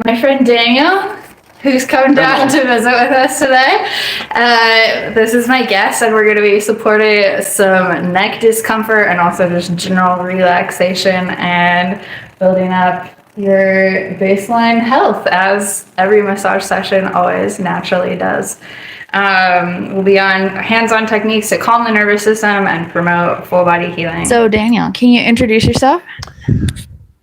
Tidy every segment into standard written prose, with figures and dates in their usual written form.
my friend Daniel, who's come down to visit with us today. This is my guest, and we're going to be supporting some neck discomfort and also just general relaxation and building up your baseline health, as every massage session always naturally does. We'll be on hands-on techniques to calm the nervous system and promote full body healing. So Daniel, can you introduce yourself?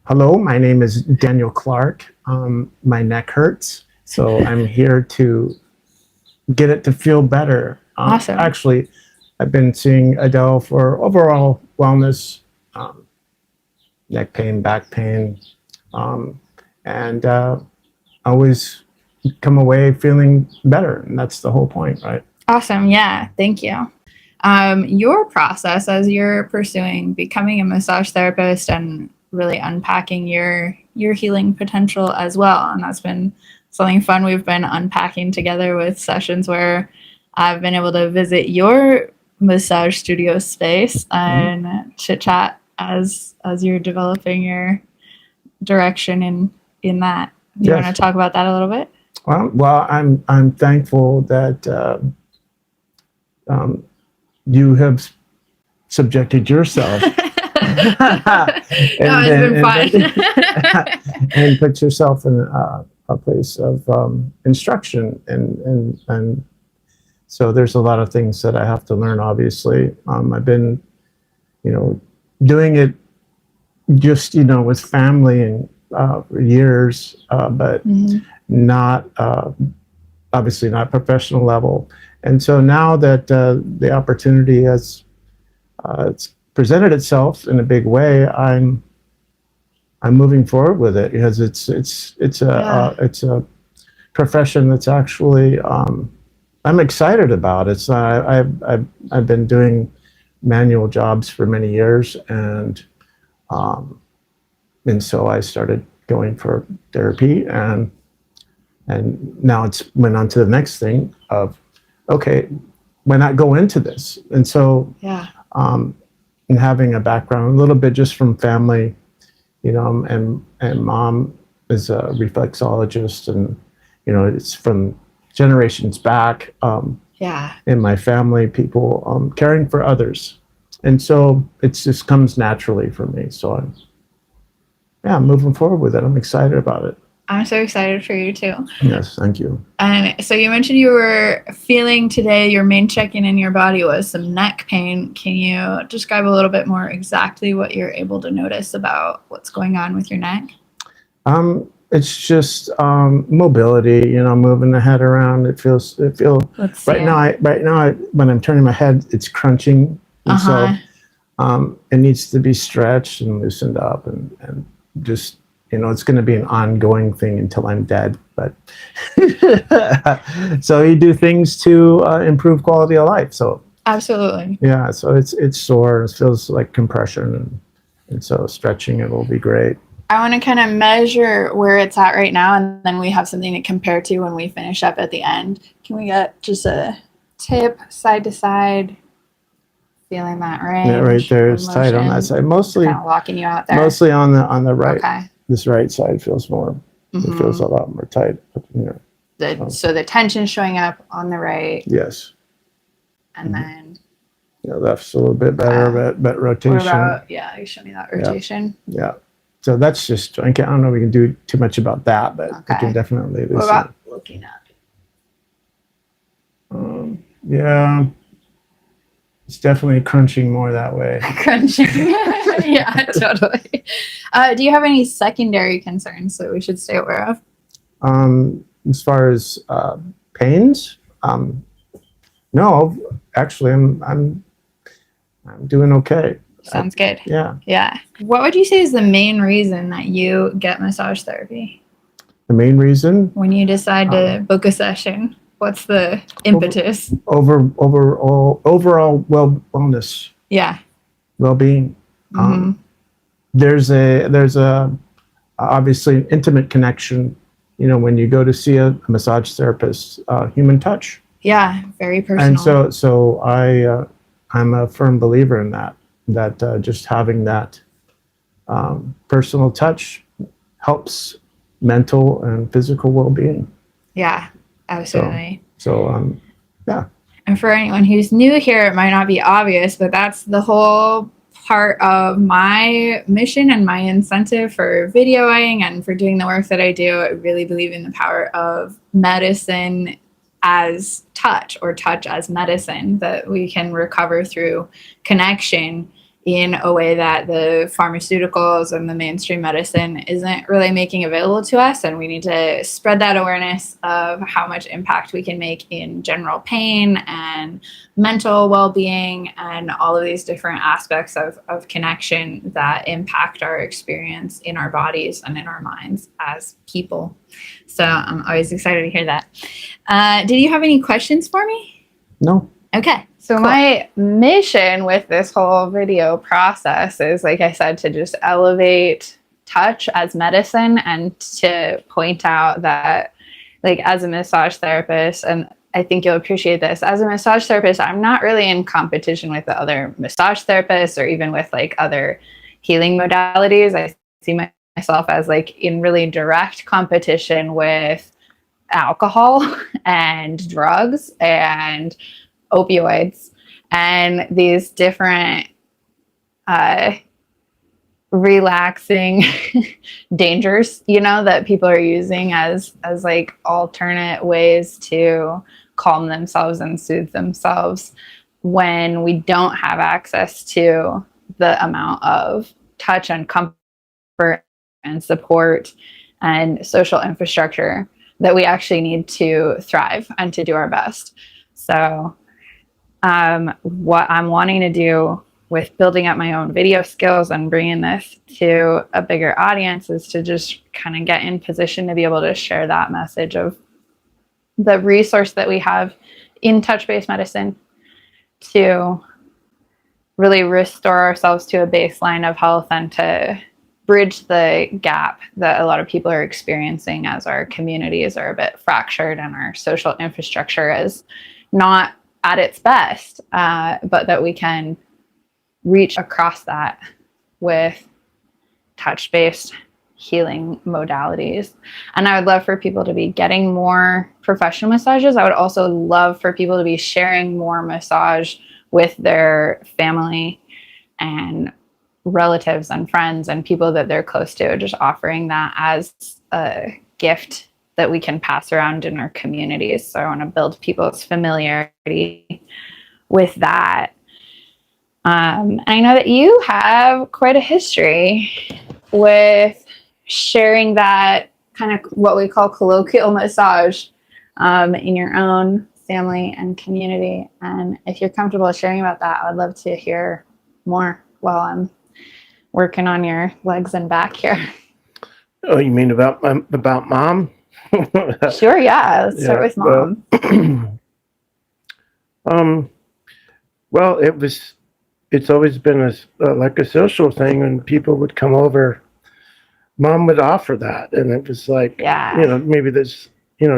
Hello, my name is Daniel Clark. My neck hurts, so I'm here to get it to feel better. Awesome. Actually, I've been seeing Adele for overall wellness, neck pain, back pain, and always come away feeling better, and that's the whole point, right? Awesome. Yeah, thank you. Your process as you're pursuing becoming a massage therapist and really unpacking your healing potential as well. And that's been something fun we've been unpacking together with sessions where I've been able to visit your massage studio space and chit chat as you're developing your direction in that. Do you want to talk about that a little bit? Well, I'm thankful that you have subjected yourself and put yourself in a place of instruction, and so there's a lot of things that I have to learn. Obviously, I've been, doing it just with family and for years, but not obviously not professional level. And so now that the opportunity has it's presented itself in a big way, I'm moving forward with it, because it's a profession that's actually I'm excited about. It's I've been doing manual jobs for many years, and so I started going for therapy, and now it's went on to the next thing of, okay, why not go into this? And so and having a background a little bit just from family, and mom is a reflexologist, and it's from generations back in my family, people caring for others, and so it just comes naturally for me. So I'm moving forward with it. I'm excited about it. I'm so excited for you too. Yes, thank you. And so you mentioned you were feeling today, your main check-in in your body was some neck pain. Can you describe a little bit more exactly what you're able to notice about what's going on with your neck? It's just mobility, moving the head around. It feels right now when I'm turning my head, it's crunching, and so it needs to be stretched and loosened up, and just it's going to be an ongoing thing until I'm dead. But so you do things to improve quality of life. So absolutely, yeah. So it's sore. It feels like compression, and so stretching it will be great. I want to kind of measure where it's at right now, and then we have something to compare to when we finish up at the end. Can we get just a tip side to side? Feeling that range. Yeah, right there. It's tight on that side. Mostly kind of walking you out there. Mostly on the right. Okay. This right side feels more. It feels a lot more tight up in here. So the tension showing up on the right. Yes. And then. Left's a little bit better, but rotation. What about, you show me that rotation. Yeah. So that's just. I don't know if we can do too much about that, but we can definitely. What about looking up? Yeah. It's definitely crunching more that way. Crunching. Yeah, totally. Do you have any secondary concerns that we should stay aware of? As far as pains, no. Actually, I'm doing okay. Sounds good. Yeah. Yeah. What would you say is the main reason that you get massage therapy? The main reason? When you decide to book a session. What's the impetus? Overall wellness. Yeah. Well-being. There's a obviously an intimate connection. When you go to see a massage therapist, human touch. Yeah, very personal. And so I'm a firm believer in that. That just having that personal touch helps mental and physical well-being. Yeah, absolutely. So yeah. And for anyone who's new here, it might not be obvious, but that's the whole part of my mission and my incentive for videoing and for doing the work that I do. I really believe in the power of medicine as touch, or touch as medicine, that we can recover through connection in a way that the pharmaceuticals and the mainstream medicine isn't really making available to us. And we need to spread that awareness of how much impact we can make in general pain and mental well-being and all of these different aspects of connection that impact our experience in our bodies and in our minds as people. So I'm always excited to hear that. Did you have any questions for me? No. Okay. So cool. My mission with this whole video process is, like I said, to just elevate touch as medicine, and to point out that, like, as a massage therapist, and I think you'll appreciate this, as a massage therapist, I'm not really in competition with the other massage therapists or even with like other healing modalities. I see myself as like in really direct competition with alcohol and drugs and opioids and these different relaxing dangers, you know, that people are using as like alternate ways to calm themselves and soothe themselves when we don't have access to the amount of touch and comfort and support and social infrastructure that we actually need to thrive and to do our best. So what I'm wanting to do with building up my own video skills and bringing this to a bigger audience is to just kind of get in position to be able to share that message of the resource that we have in touch-based medicine to really restore ourselves to a baseline of health and to bridge the gap that a lot of people are experiencing as our communities are a bit fractured and our social infrastructure is not at its best, but that we can reach across that with touch-based healing modalities. And I would love for people to be getting more professional massages. I would also love for people to be sharing more massage with their family and relatives and friends and people that they're close to, just offering that as a gift that we can pass around in our communities. So I want to build people's familiarity with that. And I know that you have quite a history with sharing that kind of what we call colloquial massage in your own family and community. And if you're comfortable sharing about that, I'd love to hear more while I'm working on your legs and back here. Oh, you mean about mom? Sure, yeah. Let's start with mom. Well, it's always been like a social thing, and people would come over. Mom would offer that, and it was like, maybe this,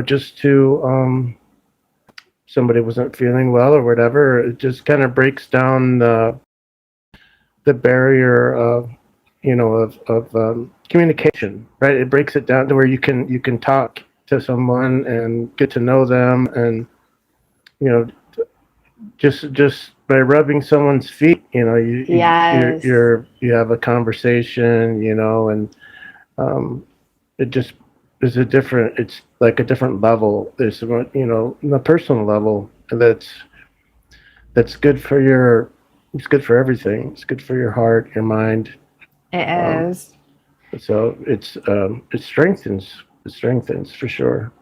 just to somebody wasn't feeling well or whatever. It just kind of breaks down the barrier of communication, right? It breaks it down to where you can talk to someone and get to know them, and just by rubbing someone's feet, you have a conversation, and it just is it's like a different level. There's on a personal level that's good for it's good for everything. It's good for your heart, your mind. It is. So it strengthens for sure.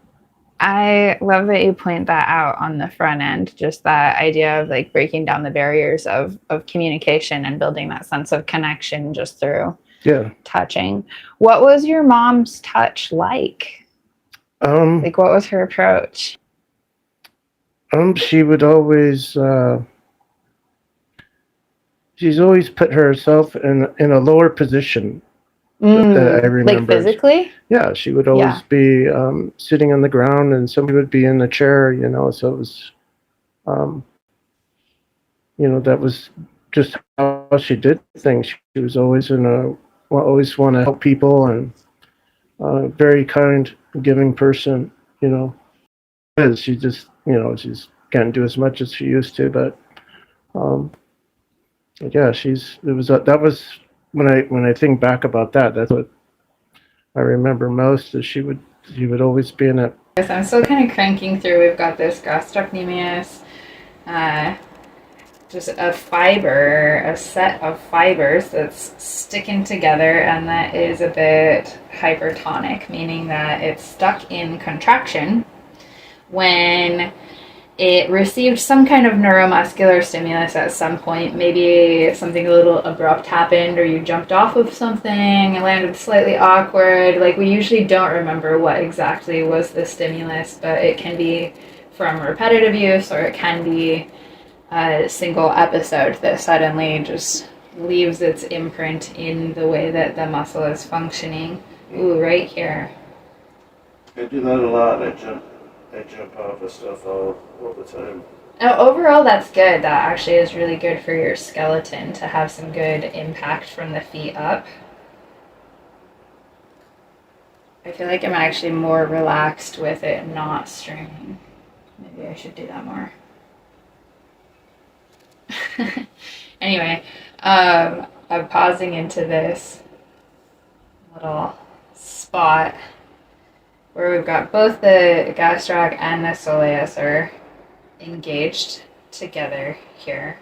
I love that you point that out on the front end, just that idea of like breaking down the barriers of communication and building that sense of connection just through touching. What was your mom's touch like? Like, what was her approach? She would always she's always put herself in a lower position. I remember, like physically? Yeah, she would always be sitting on the ground, and somebody would be in the chair. So it was, that was just how she did things. She was always always want to help people, and very kind, giving person, you know. She just, you know, she's can't do as much as she used to, but yeah, that was when I think back about that, that's what I remember most is she would always be in it. I'm still kind of cranking through. We've got this gastrocnemius, just a set of fibers that's sticking together, and that is a bit hypertonic, meaning that it's stuck in contraction when it received some kind of neuromuscular stimulus at some point. Maybe something a little abrupt happened, or you jumped off of something and landed slightly awkward. Like, we usually don't remember what exactly was the stimulus, but it can be from repetitive use, or it can be a single episode that suddenly just leaves its imprint in the way that the muscle is functioning. Ooh, right here. I do that a lot. I jump off of stuff all the time. Now, overall, that's good. That actually is really good for your skeleton to have some good impact from the feet up. I feel like I'm actually more relaxed with it not straining. Maybe I should do that more. Anyway, I'm pausing into this little spot where we've got both the gastroc and the soleus are engaged together here.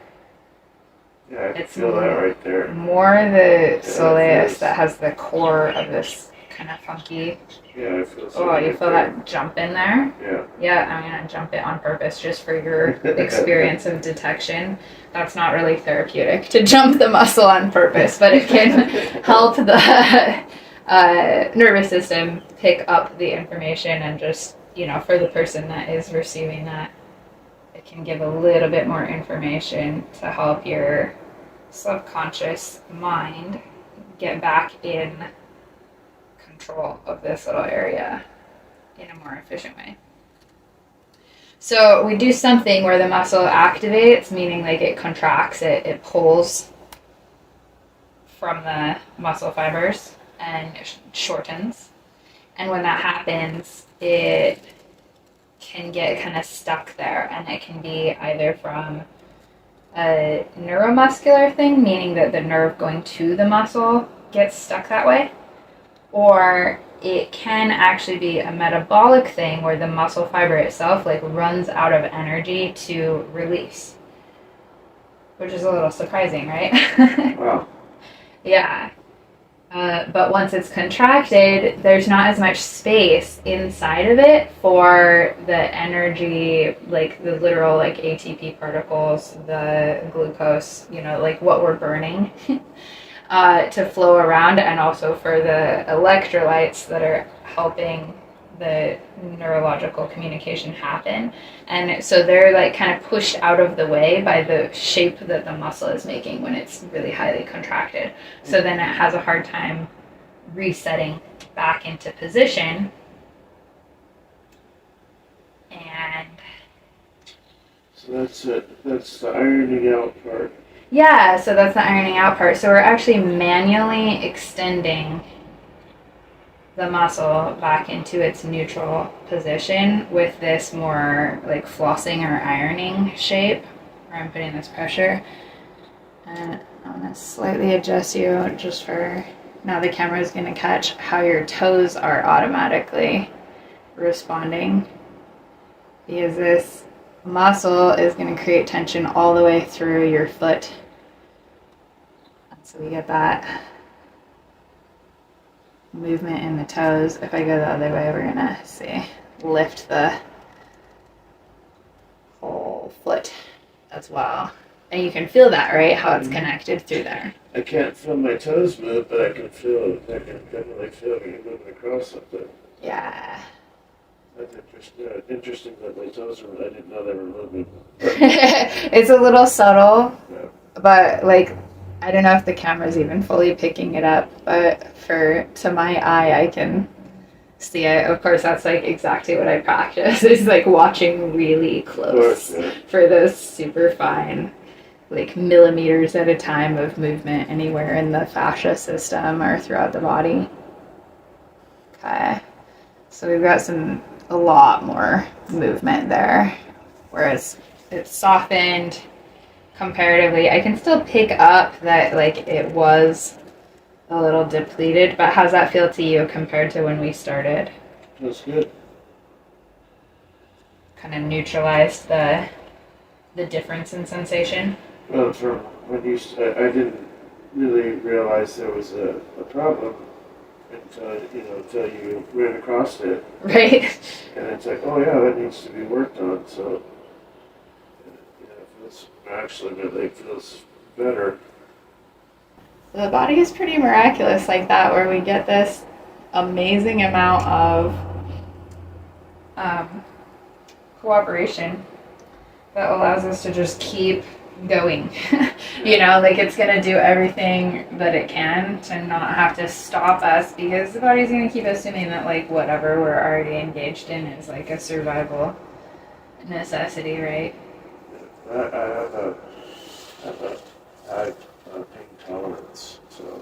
Yeah, I can feel that right there. More the soleus that has the core of this kind of funky. Yeah, I feel so. Oh, you feel that jump in there? Yeah. Yeah, I'm going to jump it on purpose just for your experience of detection. That's not really therapeutic to jump the muscle on purpose, but it can help the nervous system pick up the information, and just, you know, for the person that is receiving that, it can give a little bit more information to help your subconscious mind get back in control of this little area in a more efficient way. So we do something where the muscle activates, meaning like it contracts, it pulls from the muscle fibers and shortens. And when that happens, it can get kind of stuck there, and it can be either from a neuromuscular thing, meaning that the nerve going to the muscle gets stuck that way, or it can actually be a metabolic thing where the muscle fiber itself like runs out of energy to release, which is a little surprising, right? Wow. Yeah. But once it's contracted, there's not as much space inside of it for the energy, like the literal like ATP particles, the glucose, you know, like what we're burning, to flow around, and also for the electrolytes that are helping the neurological communication happen. And so they're like kind of pushed out of the way by the shape that the muscle is making when it's really highly contracted. So then it has a hard time resetting back into position. And so that's it. That's the ironing out part. Yeah, so that's the ironing out part. So we're actually manually extending the muscle back into its neutral position with this more like flossing or ironing shape, where I'm putting this pressure. And I'm going to slightly adjust you just for, now the camera is going to catch how your toes are automatically responding, because this muscle is going to create tension all the way through your foot. And so we get that movement in the toes. If I go the other way, we're gonna see lift the whole foot as well, and you can feel that, right? How it's connected through there. I can't feel my toes move, but I can definitely feel me moving across something. Yeah. That's interesting. Interesting that my toes were. I didn't know they were moving. It's a little subtle, yeah. But like, I don't know if the camera's even fully picking it up, but to my eye, I can see it. Of course, that's like exactly what I practice. Is like watching really close, yeah, for those super fine, like millimeters at a time of movement anywhere in the fascia system or throughout the body. Okay. So we've got a lot more movement there, whereas it's softened comparatively. I can still pick up that like it was a little depleted, but how's that feel to you compared to when we started? That's good. Kind of neutralized the difference in sensation. Well, from when I didn't really realize there was a problem until you ran across it. Right. And it's like, oh yeah, that needs to be worked on. So, it feels better. The body is pretty miraculous like that, where we get this amazing amount of cooperation that allows us to just keep going. Like it's going to do everything that it can to not have to stop us, because the body's going to keep assuming that like whatever we're already engaged in is like a survival necessity, right? I have a high pain tolerance, so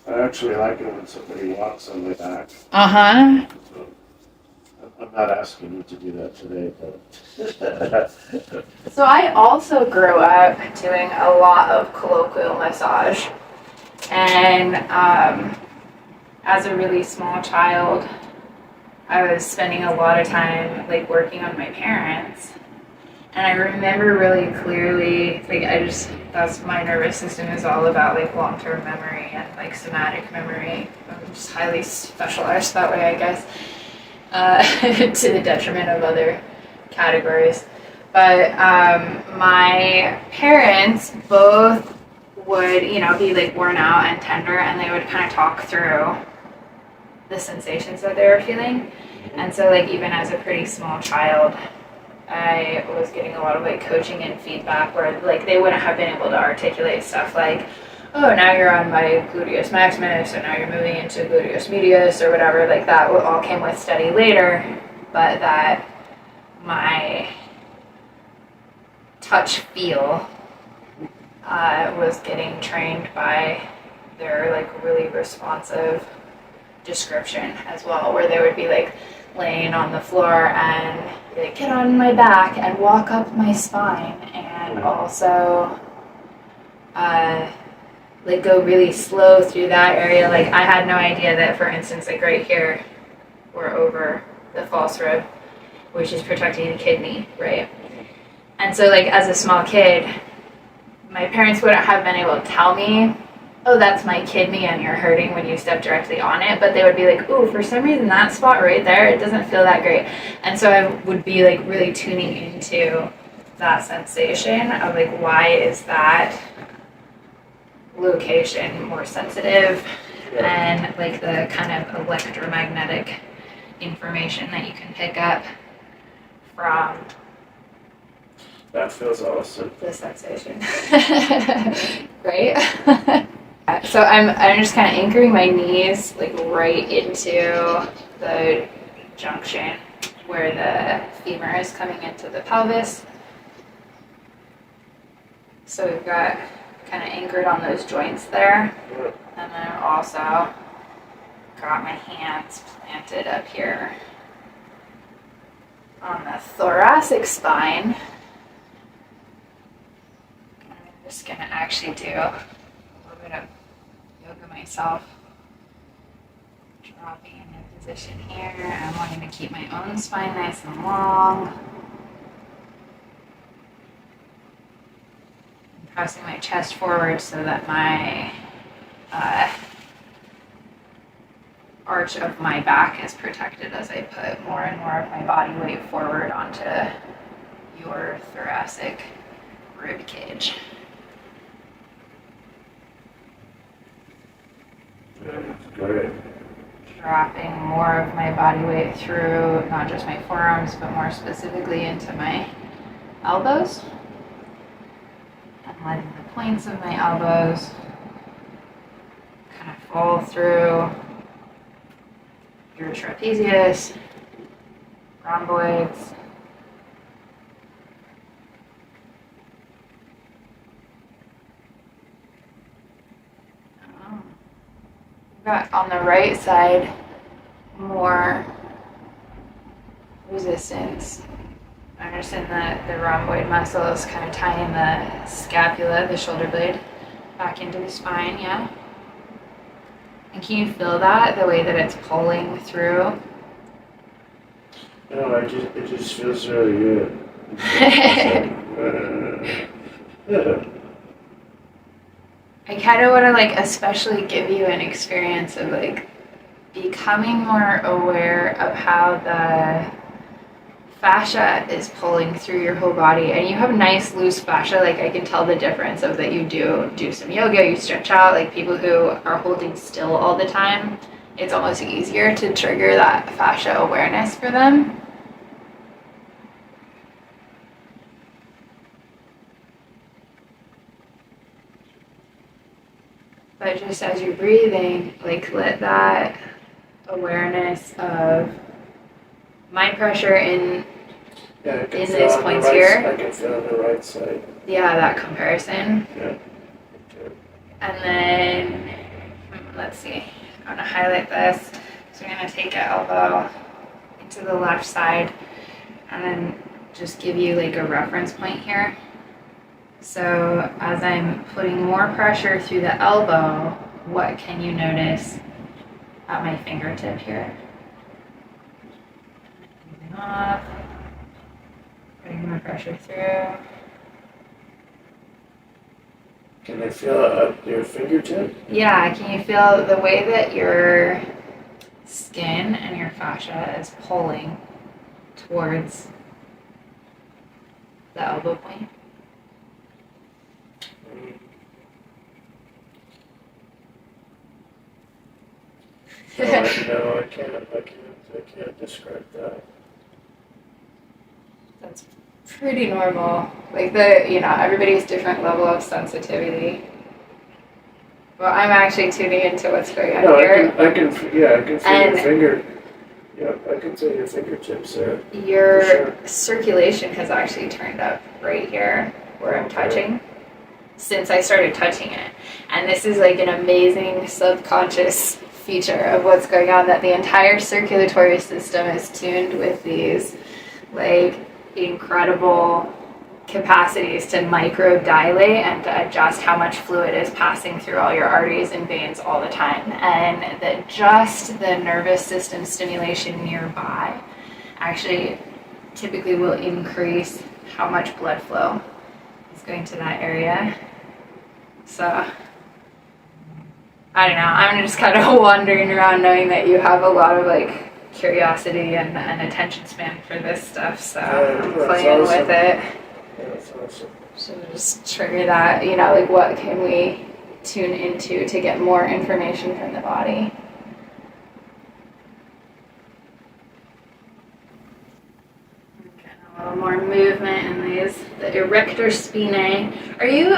I actually like it when somebody walks on my back. Uh-huh. So I'm not asking you to do that today, but So I also grew up doing a lot of colloquial massage, and as a really small child, I was spending a lot of time like working on my parents. And I remember really clearly, like that's my nervous system is all about like long-term memory and like somatic memory. I'm just highly specialized that way, I guess, to the detriment of other categories. But my parents both would, be like worn out and tender, and they would kind of talk through the sensations that they were feeling. And so like even as a pretty small child, I was getting a lot of like coaching and feedback where like they wouldn't have been able to articulate stuff like, oh, now you're on my gluteus maximus, and now you're moving into gluteus medius or whatever. Like that all came with study later, but that my touch feel was getting trained by their like really responsive description as well, where they would be like laying on the floor and be like, get on my back and walk up my spine, and also like go really slow through that area. Like I had no idea that, for instance, like right here or over the false rib, which is protecting the kidney, right? And so like as a small kid, my parents wouldn't have been able to tell me, oh, that's my kidney and you're hurting when you step directly on it, but they would be like, ooh, for some reason that spot right there, it doesn't feel that great. And so I would be like really tuning into that sensation of like, why is that location more sensitive, and like the kind of electromagnetic information that you can pick up from that feels awesome. the sensation. Right? So I'm just kind of anchoring my knees like right into the junction where the femur is coming into the pelvis. So we've got kind of anchored on those joints there. And then I've also got my hands planted up here on the thoracic spine. I'm just going to actually do a little bit of yoga myself. Dropping into position here. I'm wanting to keep my own spine nice and long. Pressing my chest forward so that my arch of my back is protected as I put more and more of my body weight forward onto your thoracic rib cage. Great. Dropping more of my body weight through not just my forearms, but more specifically into my elbows. And letting the points of my elbows kind of fall through your trapezius, rhomboids, got on the right side more resistance. I'm just in the rhomboid muscles, kind of tying the scapula, the shoulder blade, back into the spine, yeah? And can you feel that, the way that it's pulling through? No, it just feels really good. I kind of want to like especially give you an experience of like becoming more aware of how the fascia is pulling through your whole body, and you have nice loose fascia. Like I can tell the difference of that. You do some yoga, you stretch out. Like people who are holding still all the time, it's almost easier to trigger that fascia awareness for them. But just as you're breathing, like let that awareness of mind pressure in these points here. I can feel on the right side. Yeah, that comparison. Yeah. And then, let's see, I'm going to highlight this. So I'm going to take an elbow into the left side and then just give you like a reference point here. So as I'm putting more pressure through the elbow, what can you notice at my fingertip here? Moving off, putting more pressure through. Can I feel it at your fingertip? Yeah, can you feel the way that your skin and your fascia is pulling towards the elbow point? No, I can't describe that. That's pretty normal. Like everybody's different level of sensitivity. Well, I'm actually tuning into what's going on here. I can feel your finger. Yeah, I can feel your fingertips there. Your circulation has actually turned up right here where I'm touching since I started touching it. And this is like an amazing subconscious feature of what's going on, that the entire circulatory system is tuned with these like incredible capacities to microdilate and to adjust how much fluid is passing through all your arteries and veins all the time. And that just the nervous system stimulation nearby actually typically will increase how much blood flow is going to that area. So I don't know, I'm just kind of wandering around knowing that you have a lot of like curiosity and attention span for this stuff, so I'm playing with it. That's awesome. So just trigger that, like what can we tune into to get more information from the body. A little more movement in these, the erector spinae. Are you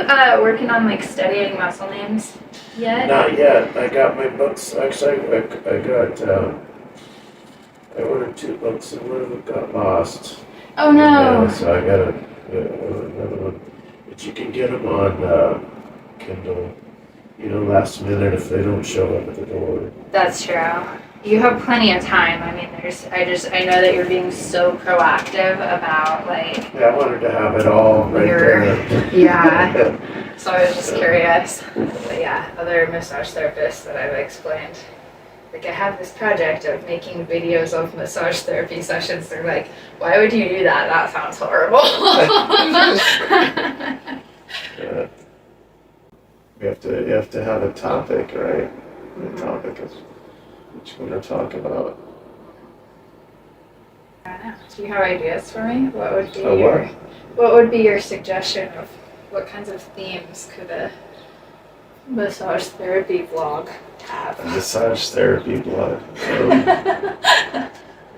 working on like studying muscle names yet? Not yet. I got my books. Actually, I ordered 2 books and one of them got lost. Oh no! Yeah, so I got another one. But you can get them on Kindle. Last minute if they don't show up at the door. That's true. You have plenty of time. I mean, I know that you're being so proactive about like. Yeah, I wanted to have it all right there. Yeah. So I was just curious. But yeah, other massage therapists that I've explained, like I have this project of making videos of massage therapy sessions. They're like, why would you do that? That sounds horrible. Yeah. You have to have a topic, right? The topic is what you want to talk about. I don't know. Do you have ideas for me? What would be what? What would be your suggestion of what kinds of themes could a massage therapy vlog have? A massage therapy vlog.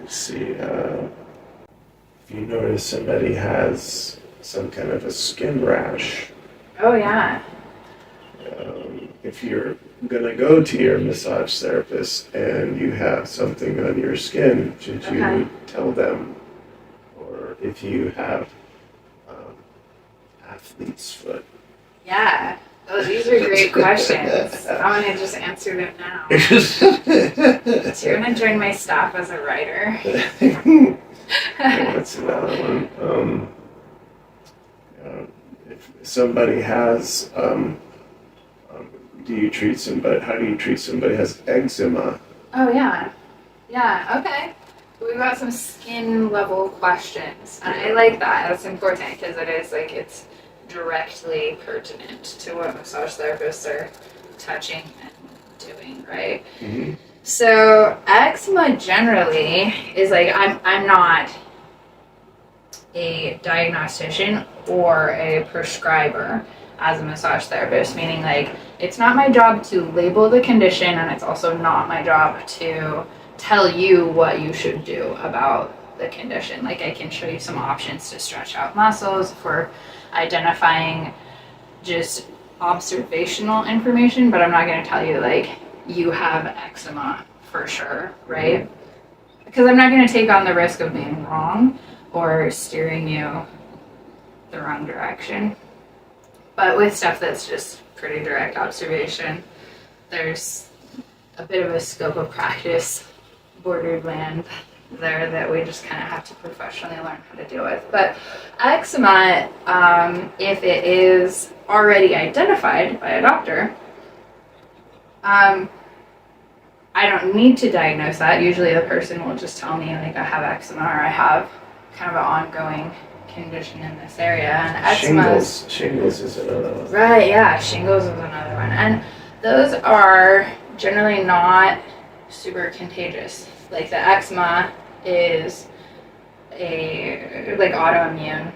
Let's see. If you notice somebody has some kind of a skin rash. Oh yeah. If you're going to go to your massage therapist and you have something on your skin, should you tell them? Or if you have athlete's foot. Yeah. Oh, these are great questions. I'm gonna just answer them now. So you're gonna join my staff as a writer. What's another one? If somebody has, do you treat somebody? How do you treat somebody who has eczema? Oh yeah, yeah. Okay. We've got some skin level questions, and I like that. That's important because it is like it's directly pertinent to what massage therapists are touching and doing, right? Mm-hmm. So eczema generally is like I'm not a diagnostician or a prescriber as a massage therapist, meaning like it's not my job to label the condition, and it's also not my job to tell you what you should do about the condition. Like I can show you some options to stretch out muscles for identifying just observational information, but I'm not going to tell you like you have eczema for sure, right? Because I'm not going to take on the risk of being wrong or steering you the wrong direction. But with stuff that's just pretty direct observation, there's a bit of a scope of practice borderland there that we just kind of have to professionally learn how to deal with. But eczema, if it is already identified by a doctor, I don't need to diagnose that. Usually the person will just tell me like I have eczema or I have kind of an ongoing condition in this area. And eczema Shingles is another one. Right, yeah, shingles is another one. And those are generally not super contagious. Like the eczema is a like autoimmune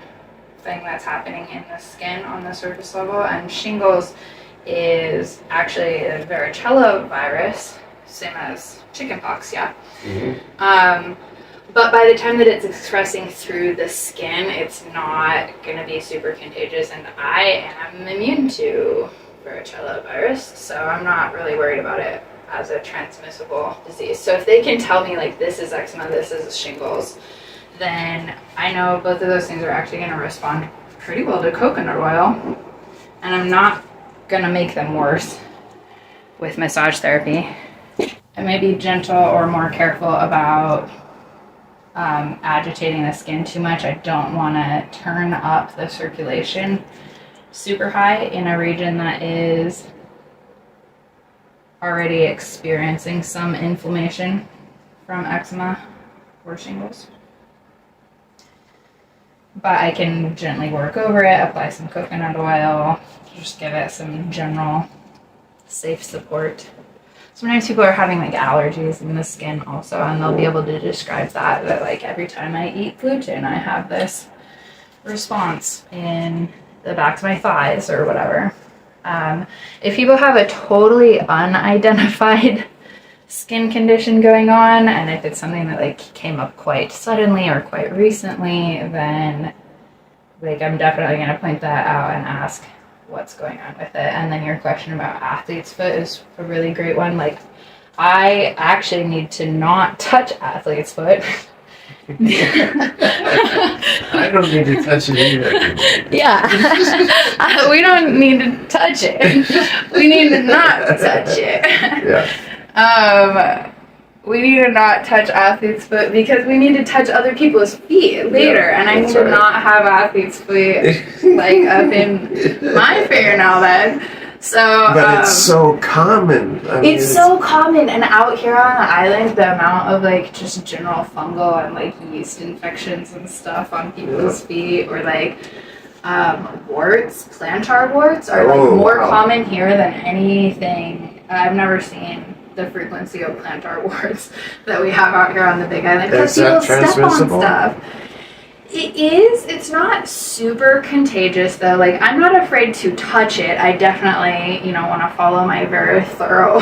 thing that's happening in the skin on the surface level, and shingles is actually a varicella virus, same as chickenpox, yeah. Mm-hmm. But by the time that it's expressing through the skin, it's not going to be super contagious, and I am immune to varicella virus, so I'm not really worried about it as a transmissible disease. So if they can tell me like this is eczema, this is shingles, then I know both of those things are actually going to respond pretty well to coconut oil, and I'm not going to make them worse with massage therapy. I may be gentle or more careful about agitating the skin too much. I don't want to turn up the circulation super high in a region that is already experiencing some inflammation from eczema or shingles. But I can gently work over it, apply some coconut oil, just give it some general safe support. Sometimes people are having like allergies in the skin also, and they'll be able to describe that like every time I eat gluten, I have this response in the backs of my thighs or whatever. If people have a totally unidentified skin condition going on, and if it's something that like came up quite suddenly or quite recently, then like I'm definitely going to point that out and ask what's going on with it. And then your question about athlete's foot is a really great one. Like I actually need to not touch athlete's foot. I don't need to touch it either. Yeah. We don't need to touch it. We need to not touch it. Yeah. We need to not touch athlete's foot because we need to touch other people's feet later, and I need to not have athlete's foot like up in my fingernail bed. So, but it's so common. I mean, it's so common, and out here on the island, the amount of like just general fungal and like yeast infections and stuff on people's feet, or like warts, plantar warts, are like more common here than anything. I've never seen the frequency of plantar warts that we have out here on the Big Island because people step on stuff. It is. It's not super contagious though. Like I'm not afraid to touch it. I definitely, want to follow my very thorough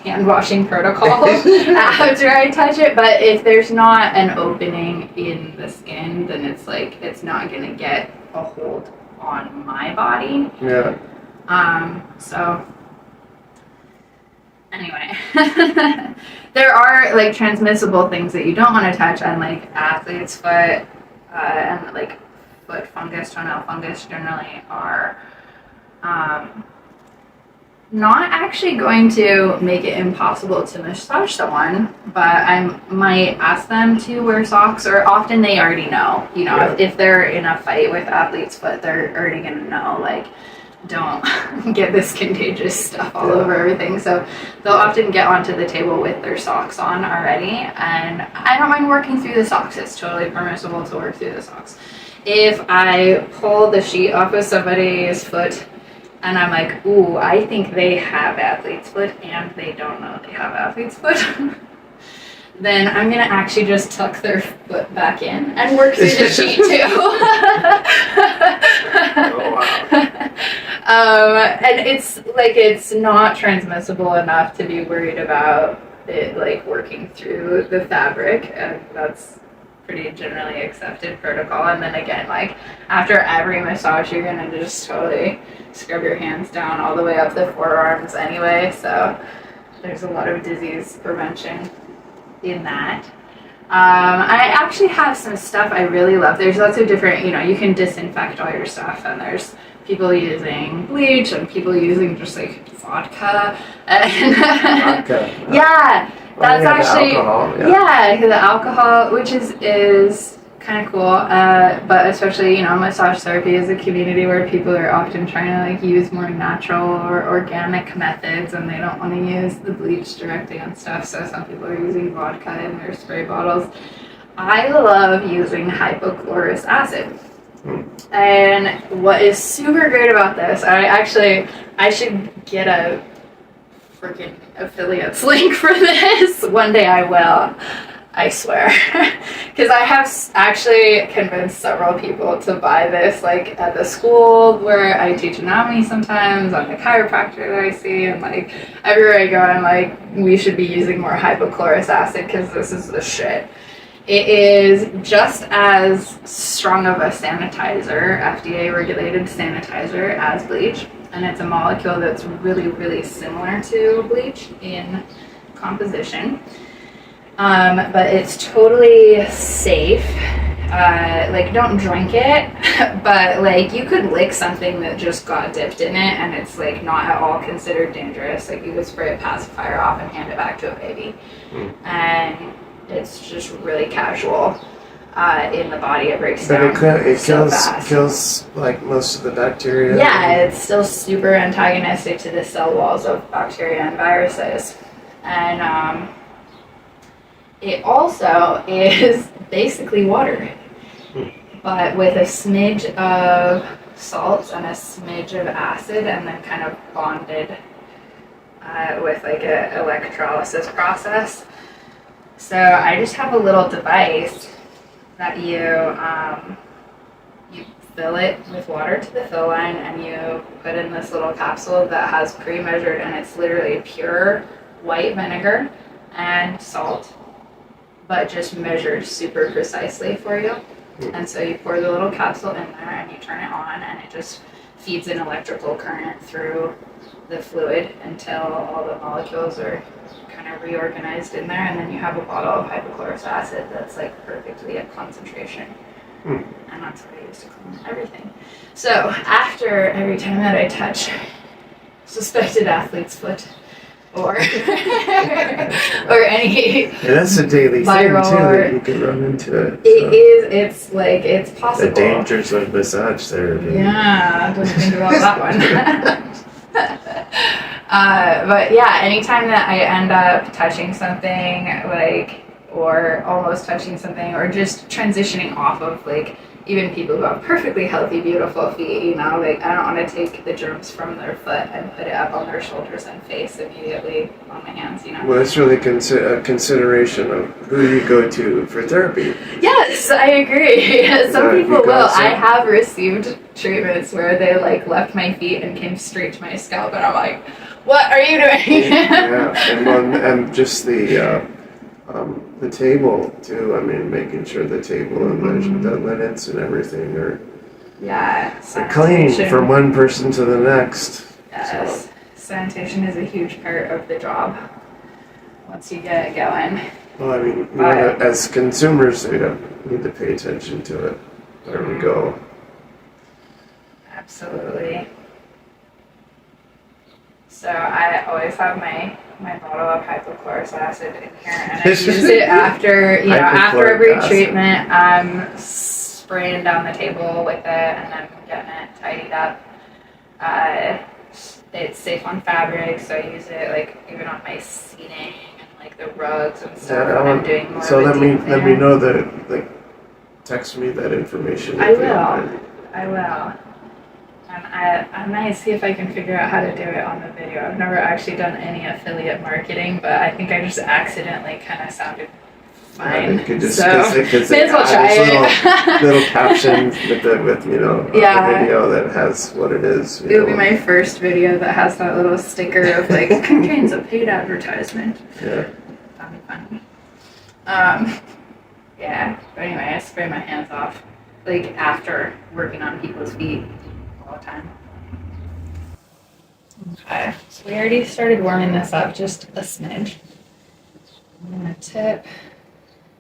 hand washing protocol after I touch it. But if there's not an opening in the skin, then it's like it's not gonna get a hold on my body. Yeah. So. Anyway, there are like transmissible things that you don't want to touch on like athlete's foot and like foot fungus, toenail fungus generally are not actually going to make it impossible to massage someone, but I might ask them to wear socks, or often they already know. You know, if they're in a fight with athlete's foot, they're already going to know, like, don't get this contagious stuff all over everything. So they'll often get onto the table with their socks on already, and I don't mind working through the socks. It's totally permissible to work through the socks. If I pull the sheet off of somebody's foot and I'm like, ooh, I think they have athlete's foot and they don't know they have athlete's foot, then I'm going to actually just tuck their foot back in and work through the sheet too. And it's not transmissible enough to be worried about it like working through the fabric, and that's pretty generally accepted protocol. And then again, like after every massage, you're going to just totally scrub your hands down all the way up the forearms anyway, so there's a lot of disease prevention in that. I actually have some stuff I really love. There's lots of different, you can disinfect all your stuff, and there's people using bleach and people using just like vodka. And Vodka. Yeah, that's actually the alcohol, the alcohol, which is kind of cool. But especially, massage therapy is a community where people are often trying to like use more natural or organic methods, and they don't want to use the bleach directly on stuff. So some people are using vodka in their spray bottles. I love using hypochlorous acid. And what is super great about this, I should get a freaking affiliates link for this. One day I will, I swear. Because I have actually convinced several people to buy this, like at the school where I teach anatomy sometimes, on the chiropractor that I see, and like everywhere I go, I'm like, we should be using more hypochlorous acid because this is the shit. It is just as strong of a sanitizer, FDA-regulated sanitizer, as bleach, and it's a molecule that's really, really similar to bleach in composition. But it's totally safe. Like, don't drink it, but like you could lick something that just got dipped in it, and it's like not at all considered dangerous. Like you would spray a pacifier off and hand it back to a baby, and it's just really casual in the body. It breaks down. But it so kills like most of the bacteria. Yeah, it's still super antagonistic to the cell walls of bacteria and viruses. And it also is basically water, but with a smidge of salts and a smidge of acid, and then kind of bonded with like a electrolysis process. So I just have a little device that you fill it with water to the fill line, and you put in this little capsule that has pre-measured, and it's literally pure white vinegar and salt, but just measured super precisely for you. And so you pour the little capsule in there and you turn it on, and it just feeds an electrical current through the fluid until all the molecules are kind of reorganized in there, and then you have a bottle of hypochlorous acid that's like perfectly at concentration. And that's what I use to clean everything. So after every time that I touch suspected athlete's foot or any that's a daily thing too, viral that you can run into it. It's like, it's possible. The dangers of massage therapy. Yeah, I didn't think about that one. But yeah, anytime that I end up touching something, like, or almost touching something, or just transitioning off of, like, even people who have perfectly healthy, beautiful feet, like, I don't want to take the germs from their foot and put it up on their shoulders and face immediately on my hands, Well, it's really a consideration of who you go to for therapy. Yes, I agree. Some people will. I have received treatments where they, like, left my feet and came straight to my scalp, and I'm like, what are you doing? and just the table too. I mean, making sure the table and the linens and everything are clean from one person to the next. Yes, sanitation is a huge part of the job once you get it going. Well, I mean, as consumers, we need to pay attention to it where we go. Absolutely. So I always have my bottle of hypochlorous acid in here, and I use it after after every treatment. I'm spraying down the table with it, and I'm getting it tidied up. It's safe on fabric, so I use it like even on my seating and like the rugs and stuff when I'm doing more. So let me know that, like, text me that information. I will. And I might see if I can figure out how to do it on the video. I've never actually done any affiliate marketing, but I think I just accidentally kind of sounded fine. It could just, so may as well try it. Little caption with the video that has what it is. It'll be my first video that has that little sticker of like contains a paid advertisement. Yeah. That'd be fun. Yeah. But anyway, I spray my hands off like after working on people's feet all the time. Okay, so we already started warming this up just a smidge. I'm gonna tip.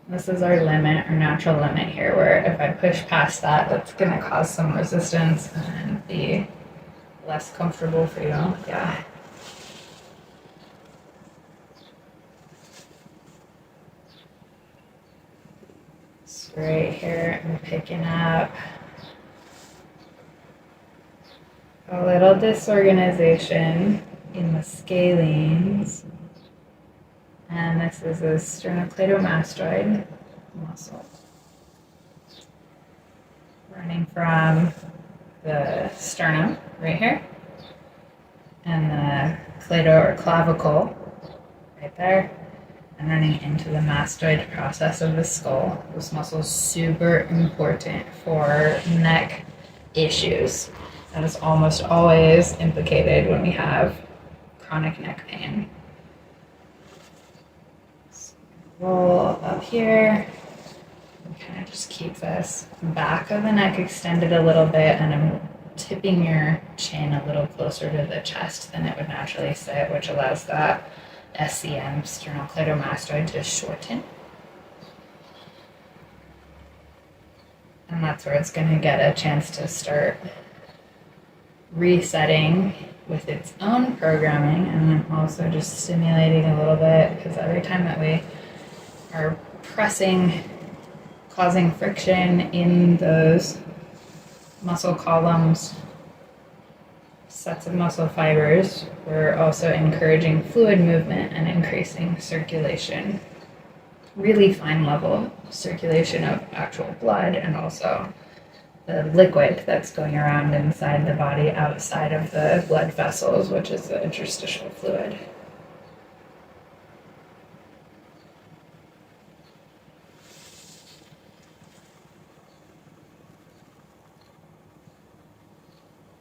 This is our limit, our natural limit here, where if I push past that, that's gonna cause some resistance and be less comfortable for you. Yeah. So right here, I'm picking up a little disorganization in the scalenes. And this is a sternocleidomastoid muscle running from the sternum right here and the clado or clavicle right there and running into the mastoid process of the skull. This muscle is super important for neck issues and is almost always implicated when we have chronic neck pain. Roll up here and kind of just keep this back of the neck extended a little bit, and I'm tipping your chin a little closer to the chest than it would naturally sit, which allows that SCM, sternocleidomastoid, to shorten. And that's where it's going to get a chance to start resetting with its own programming, and then also just stimulating a little bit, because every time that we are pressing, causing friction in those muscle columns, sets of muscle fibers, we're also encouraging fluid movement and increasing circulation, really fine level circulation of actual blood, and also the liquid that's going around inside the body outside of the blood vessels, which is the interstitial fluid.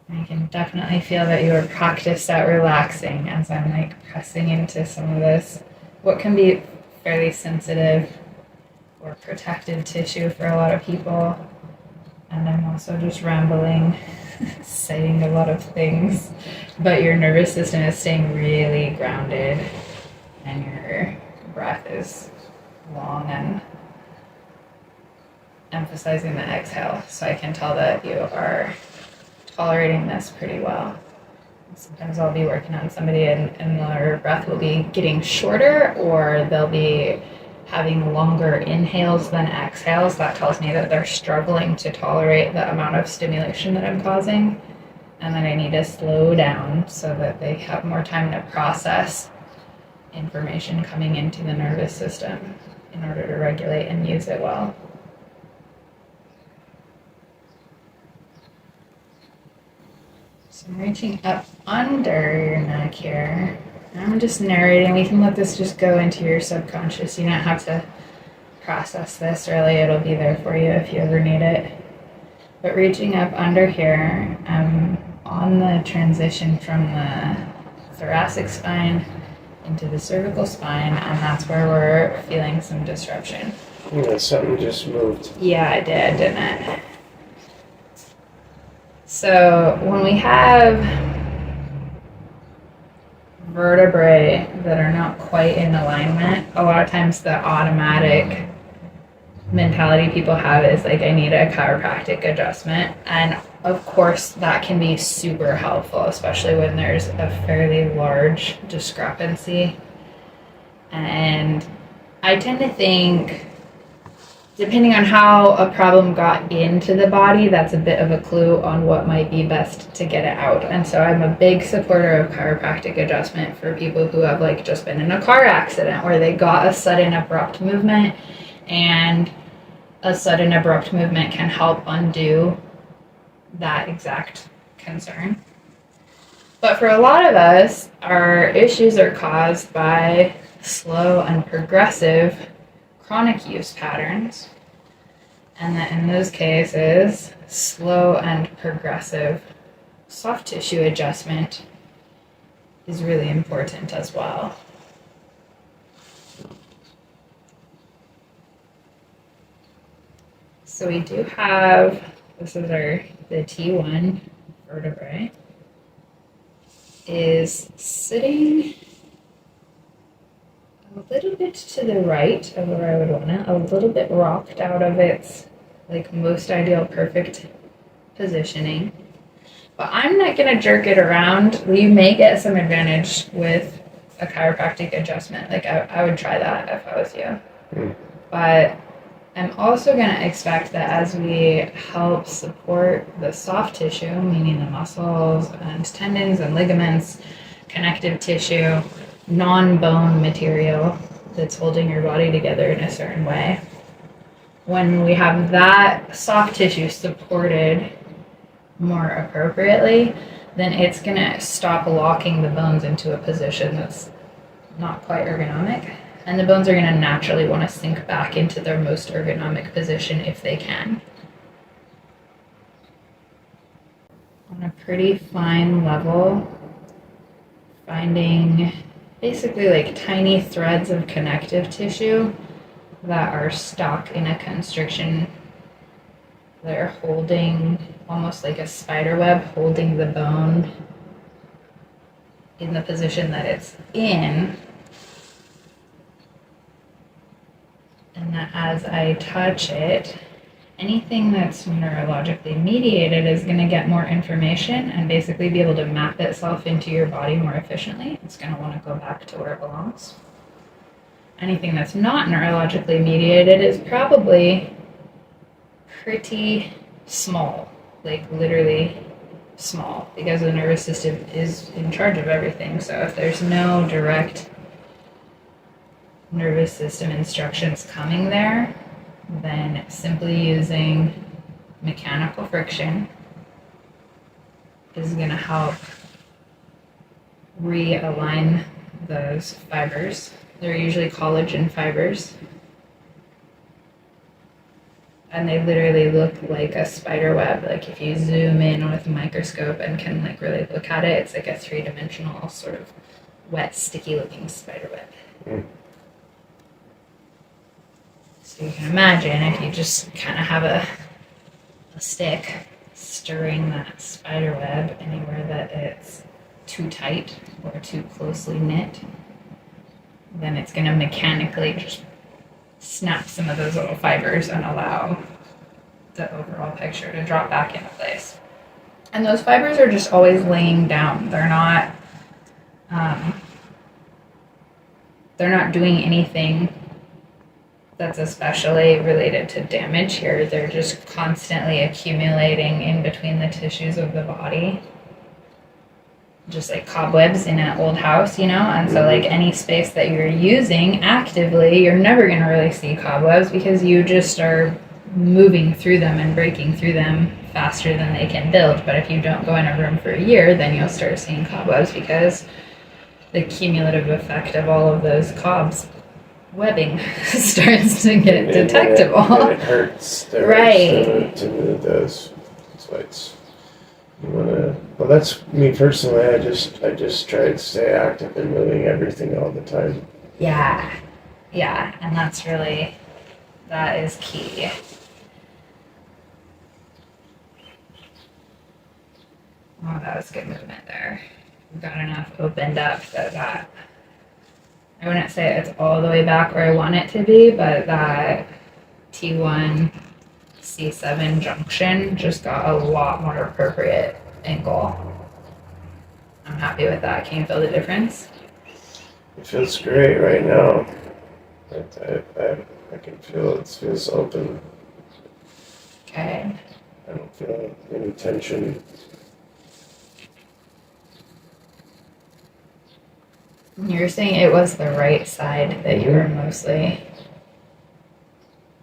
I can definitely feel that you are practiced at relaxing as I'm like pressing into some of this, what can be fairly sensitive or protected tissue for a lot of people. And I'm also just rambling, saying a lot of things, but your nervous system is staying really grounded and your breath is long and emphasizing the exhale. So I can tell that you are tolerating this pretty well. Sometimes I'll be working on somebody and their breath will be getting shorter, or they'll be having longer inhales than exhales. That tells me that they're struggling to tolerate the amount of stimulation that I'm causing, and that I need to slow down so that they have more time to process information coming into the nervous system in order to regulate and use it well. So I'm reaching up under your neck here. I'm just narrating. We can let this just go into your subconscious. You don't have to process this, really. It'll be there for you if you ever need it. But reaching up under here, I'm on the transition from the thoracic spine into the cervical spine, and that's where we're feeling some disruption. Yeah, something just moved. Yeah, it did, didn't it? So when we have vertebrae that are not quite in alignment, a lot of times the automatic mentality people have is like, I need a chiropractic adjustment. And of course, that can be super helpful, especially when there's a fairly large discrepancy. And I tend to think, depending on how a problem got into the body, that's a bit of a clue on what might be best to get it out. And so I'm a big supporter of chiropractic adjustment for people who have like just been in a car accident where they got a sudden abrupt movement, and a sudden abrupt movement can help undo that exact concern. But for a lot of us, our issues are caused by slow and progressive chronic use patterns, and that in those cases, slow and progressive soft tissue adjustment is really important as well. So we do have, this is the T1 vertebrae, is sitting a little bit to the right of where I would want it, a little bit rocked out of its like most ideal perfect positioning. But I'm not going to jerk it around. You may get some advantage with a chiropractic adjustment. Like I would try that if I was you. But I'm also going to expect that as we help support the soft tissue, meaning the muscles and tendons and ligaments, connective tissue, non-bone material that's holding your body together in a certain way. When we have that soft tissue supported more appropriately, then it's going to stop locking the bones into a position that's not quite ergonomic, and the bones are going to naturally want to sink back into their most ergonomic position if they can. On a pretty fine level, finding basically like tiny threads of connective tissue that are stuck in a constriction. They're holding, almost like a spider web, holding the bone in the position that it's in. And that as I touch it, anything that's neurologically mediated is going to get more information and basically be able to map itself into your body more efficiently. It's going to want to go back to where it belongs. Anything that's not neurologically mediated is probably pretty small, like literally small, because the nervous system is in charge of everything. So if there's no direct nervous system instructions coming there, then simply using mechanical friction is going to help realign those fibers. They're usually collagen fibers, and they literally look like a spider web. Like if you zoom in with a microscope and can like really look at it, it's like a three-dimensional sort of wet, sticky looking spider web. So you can imagine if you just kind of have a stick stirring that spider web anywhere that it's too tight or too closely knit, then it's going to mechanically just snap some of those little fibers and allow the overall picture to drop back into place. And those fibers are just always laying down. They're not doing anything that's especially related to damage here. They're just constantly accumulating in between the tissues of the body, just like cobwebs in an old house, you know? And so like any space that you're using actively, you're never going to really see cobwebs because you just are moving through them and breaking through them faster than they can build. But if you don't go in a room for a year, then you'll start seeing cobwebs because the cumulative effect of all of those cobs webbing starts to get detectable. And it hurts. Right. To move those. That's why it's, you want to, well, that's me personally. I just try to stay active and moving everything all the time. Yeah. And that is key. Oh, that was good movement there. We've got enough opened up that I wouldn't say it's all the way back where I want it to be, but that T1 C7 junction just got a lot more appropriate angle. I'm happy with that. Can you feel the difference? It feels great right now. I can feel it feels open. Okay. I don't feel any tension. You're saying it was the right side that you were mostly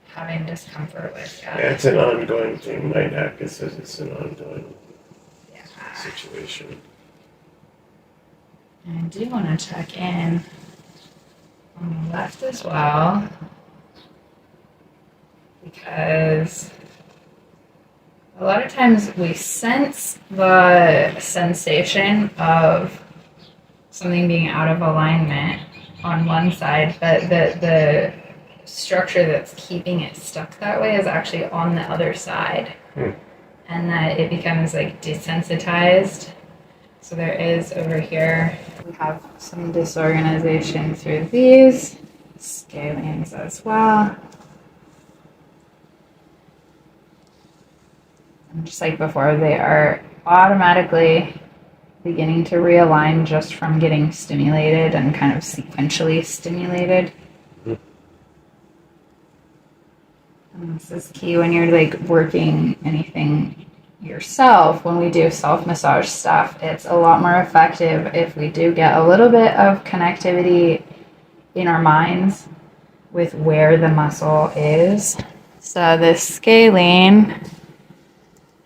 having discomfort with. Yeah, it's an ongoing thing. My neck, it says it's an ongoing situation. And I do want to check in on the left as well, because a lot of times we sense the sensation of something being out of alignment on one side, but the structure that's keeping it stuck that way is actually on the other side. And that it becomes like desensitized. So there is over here, we have some disorganization through these scalenes as well. And just like before, they are automatically beginning to realign just from getting stimulated and kind of sequentially stimulated. And this is key when you're like working anything yourself. When we do self-massage stuff, it's a lot more effective if we do get a little bit of connectivity in our minds with where the muscle is. So this scalene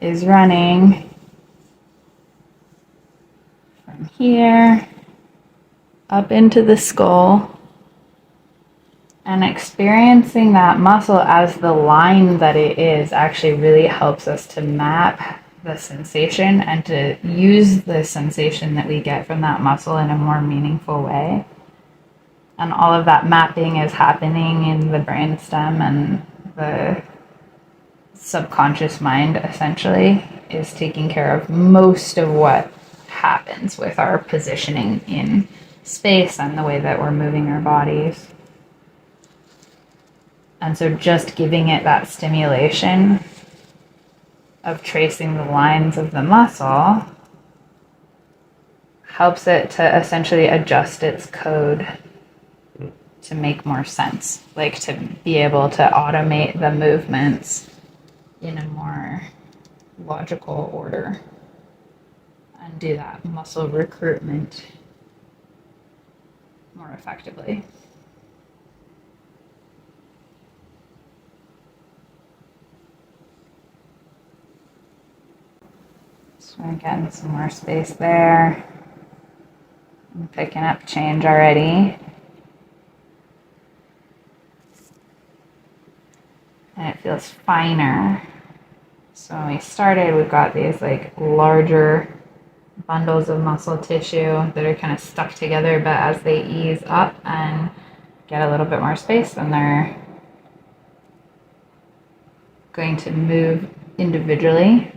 is running from here up into the skull, and experiencing that muscle as the line that it is actually really helps us to map the sensation and to use the sensation that we get from that muscle in a more meaningful way. And all of that mapping is happening in the brainstem, and the subconscious mind essentially is taking care of most of what happens with our positioning in space and the way that we're moving our bodies. And so just giving it that stimulation of tracing the lines of the muscle helps it to essentially adjust its code to make more sense, like to be able to automate the movements in a more logical order and do that muscle recruitment more effectively. So again, some more space there. I'm picking up change already. And it feels finer. So when we started, we've got these like larger bundles of muscle tissue that are kind of stuck together, but as they ease up and get a little bit more space, then they're going to move individually.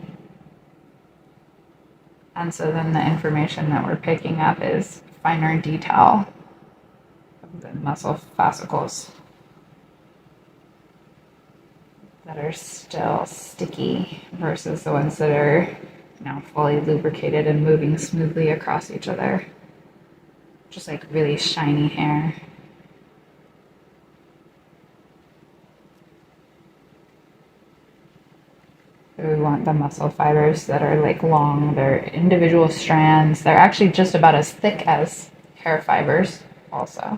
And so then the information that we're picking up is finer detail of the muscle fascicles that are still sticky versus the ones that are now fully lubricated and moving smoothly across each other. Just like really shiny hair. We want the muscle fibers that are like long, they're individual strands. They're actually just about as thick as hair fibers also.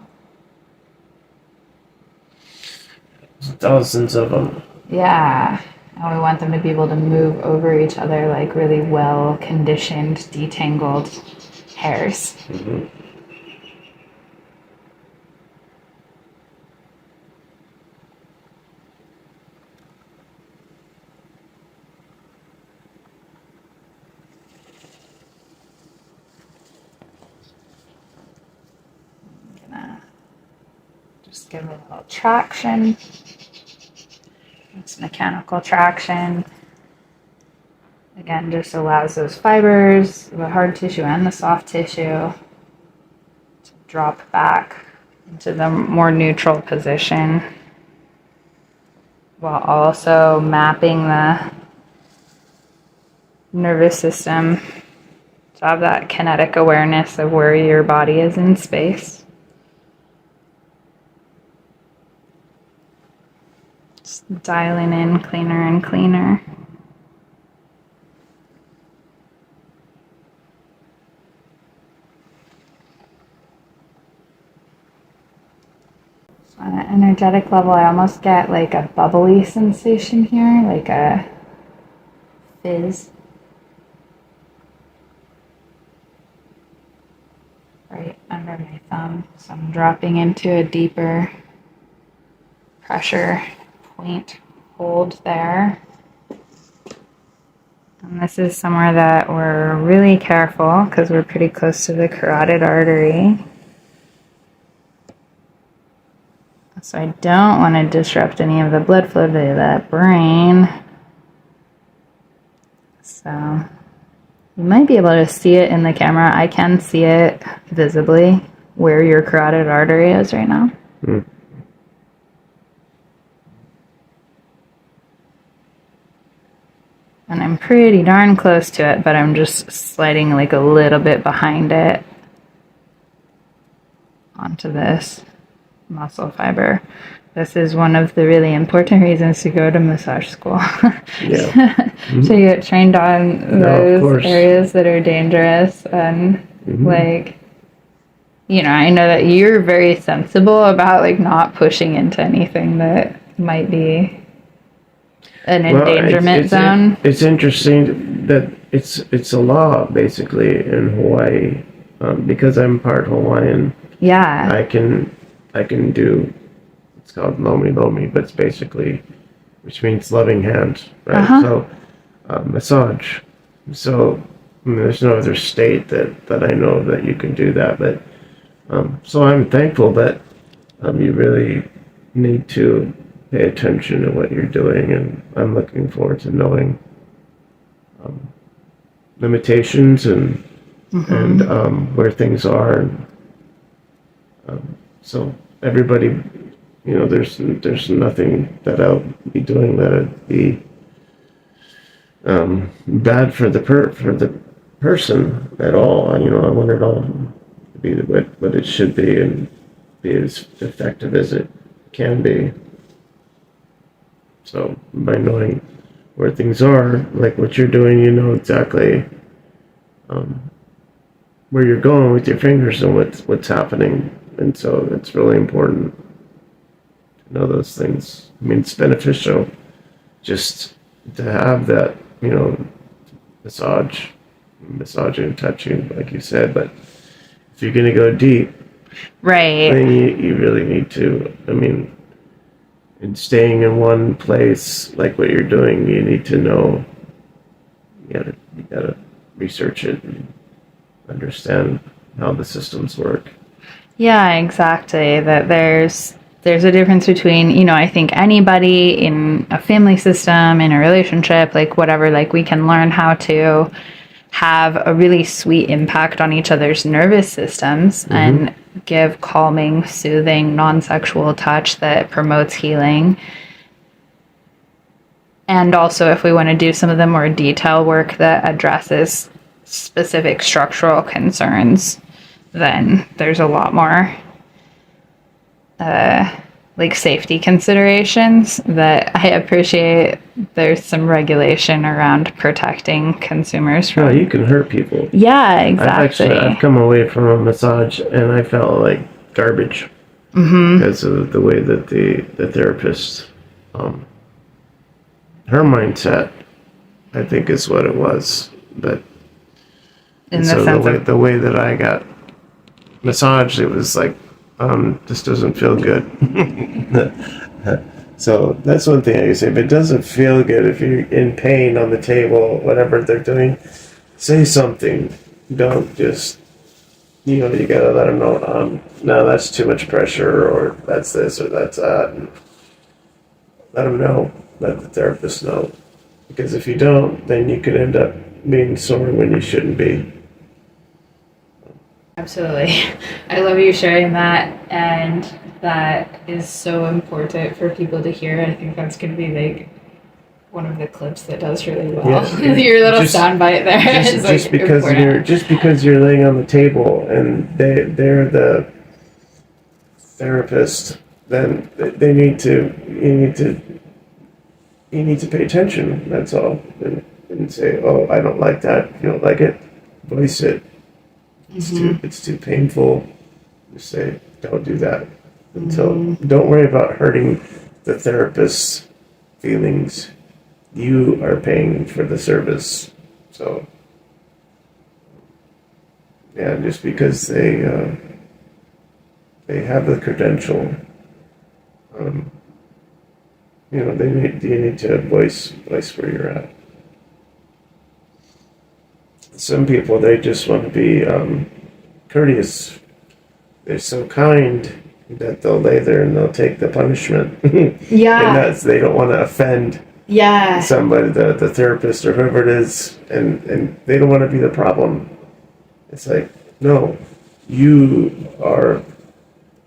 Thousands of them. Yeah, and we want them to be able to move over each other like really well conditioned, detangled hairs. Mm-hmm. Just give it a little traction. It's mechanical traction. Again, just allows those fibers, the hard tissue and the soft tissue, to drop back into the more neutral position. while also mapping the nervous system to have that kinetic awareness of where your body is in space. Just dialing in cleaner and cleaner. On an energetic level, I almost get like a bubbly sensation here, like a fizz. Right under my thumb. So I'm dropping into a deeper pressure point. Hold there. And this is somewhere that we're really careful because we're pretty close to the carotid artery. So I don't want to disrupt any of the blood flow to that brain. So you might be able to see it in the camera. I can see it visibly where your carotid artery is right now. Mm. And I'm pretty darn close to it, but I'm just sliding like a little bit behind it onto this muscle fiber. This is one of the really important reasons to go to massage school. Yeah. Mm-hmm. To get trained on those areas that are dangerous. And like, you know, I know that you're very sensible about like not pushing into anything that might be an endangerment zone. It's interesting that it's a law basically in Hawaii, because I'm part Hawaiian. Yeah. I can do, it's called Lomi Lomi, but it's basically, which means loving hand, right? So massage. So I mean, there's no other state that I know that you can do that, but so I'm thankful that you really need to pay attention to what you're doing, and I'm looking forward to knowing limitations and where things are. So everybody, you know, there's nothing that I'll be doing that would be bad for the person at all. You know, I want it all to be what it should be and be as effective as it can be. So by knowing where things are, like what you're doing, you know exactly where you're going with your fingers and what's happening. And so it's really important to know those things. I mean, it's beneficial just to have that, you know, massaging, touching, like you said. But if you're going to go deep, right, then you really need to, I mean, in staying in one place, like what you're doing, you need to know, you gotta research it and understand how the systems work. Yeah, exactly. That there's a difference between, you know, I think anybody in a family system, in a relationship, like whatever, like we can learn how to have a really sweet impact on each other's nervous systems and give calming, soothing, non-sexual touch that promotes healing. And also, if we want to do some of the more detail work that addresses specific structural concerns, then there's a lot more like safety considerations that I appreciate. There's some regulation around protecting consumers from. No, you can hurt people. Yeah, exactly. I've come away from a massage and I felt like garbage because of the way that the therapist, her mindset, I think is what it was. But in the sense of the way that I got massaged, it was like, this doesn't feel good. So that's one thing I can say. If it doesn't feel good, if you're in pain on the table, whatever they're doing, say something. Don't just, you know, you gotta let them know, no, that's too much pressure, or that's this, or that's that. And let them know, let the therapist know. Because if you don't, then you could end up being sore when you shouldn't be. Absolutely. I love you sharing that, and that is so important for people to hear. I think that's going to be like one of the clips that does really well. Yeah, Your little soundbite there is just like because important. you're laying on the table and they're the therapist, then they need to you need to pay attention. That's all, and say, oh, I don't like that. If you don't like it, voice it. It's too painful. Just say, don't do that. Don't worry about hurting the therapist's feelings. You are paying for the service. So, yeah, just because they have the credential, you need to voice where you're at. Some people, they just want to be courteous. They're so kind that they'll lay there and they'll take the punishment. Yeah. And they don't want to offend somebody, the therapist or whoever it is, and they don't want to be the problem. It's like, no, you are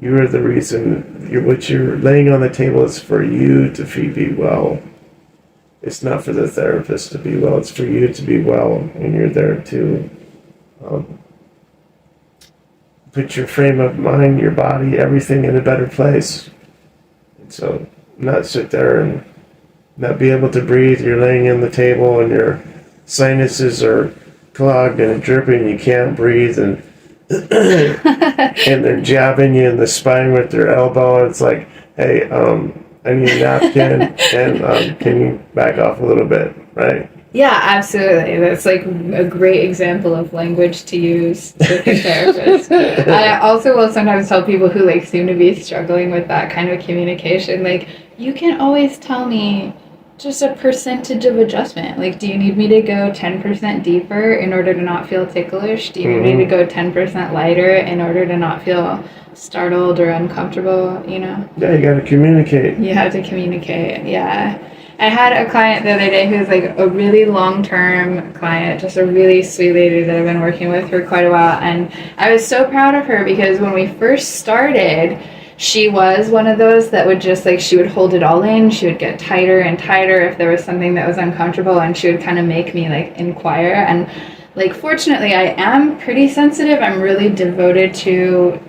the reason. What you're laying on the table is for you to be well. It's not for the therapist to be well. It's for you to be well, and you're there to put your frame of mind, your body, everything in a better place. And so, not sit there and not be able to breathe. You're laying on the table, and your sinuses are clogged and dripping. You can't breathe, and and they're jabbing you in the spine with their elbow. It's like, hey, I need a napkin, and can you back off a little bit, right? Yeah, absolutely. That's like a great example of language to use with a therapist. I also will sometimes tell people who like seem to be struggling with that kind of communication, like, you can always tell me just a percentage of adjustment. Like, do you need me to go 10% deeper in order to not feel ticklish? Do you need me to go 10% lighter in order to not feel startled or uncomfortable, you know? Yeah, you got to communicate. You have to communicate, yeah. I had a client the other day who was like a really long-term client, just a really sweet lady that I've been working with for quite a while. And I was so proud of her because when we first started, she was one of those that would just like, she would hold it all in. She would get tighter and tighter if there was something that was uncomfortable, and she would kind of make me like inquire. And like, fortunately, I am pretty sensitive. I'm really devoted to